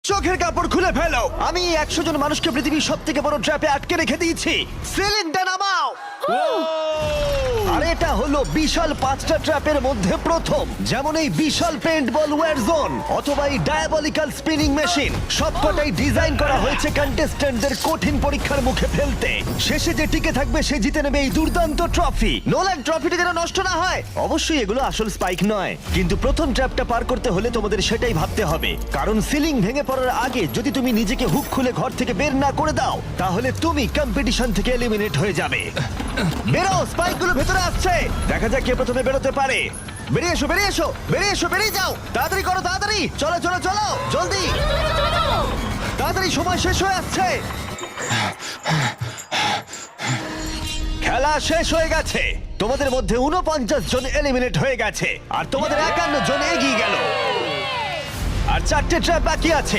চোখের কাপড় খুলে ফেলো। আমি 100 জন মানুষকে পৃথিবীর সব থেকে বড় ট্র্যাপে আটকে রেখে দিয়েছি। সিলিংটা নামাও। আর এটা হলো বিশাল 5টা ট্র্যাপের মধ্যে প্রথম, যেমন এই বিশাল পেইন্টবল ওয়্যার জোন অথবা এই ডায়াবলিক্যাল স্পিনিং মেশিন। সবকটাই ডিজাইন করা হয়েছে কন্টেস্ট্যান্টদের কঠিন পরীক্ষার মুখে ফেলতে। শেষে যে টিকে থাকবে সে জিতে নেবে এই দুর্দান্ত ট্রফি। নোলান, ট্রফিটা যেন নষ্ট না হয়। অবশ্যই এগুলো আসল স্পাইক নয়, কিন্তু প্রথম ট্র্যাপটা পার করতে হলে তোমাদের সেটাই ভাবতে হবে, কারণ সিলিং ভেঙে পড়ার আগে যদি তুমি নিজেকে হুক খুলে ঘর থেকে বের না করে দাও তাহলে তুমি কম্পিটিশন থেকে এলিমিনেট হয়ে যাবে। বেরো, স্পাইকগুলো ভেতরে আসছে। দেখা যাক কে প্রথমে বেরোতে পারে। বেরিয়ে এসো, বেরিয়ে এসো, বেরিয়ে এসো, বেরিয়ে যাও। তাড়াতাড়ি করো, তাড়াতাড়ি। চলো চলো চলো, জলদি, তাড়াতাড়ি, সময় শেষ হয়ে আসছে। খেলা শেষ হয়ে গেছে। তোমাদের মধ্যে 49 জন এলিমিনেট হয়ে গেছে আর তোমাদের 51 জন এগিয়ে গেল। আর 4টে ট্র্যাপ বাকি আছে।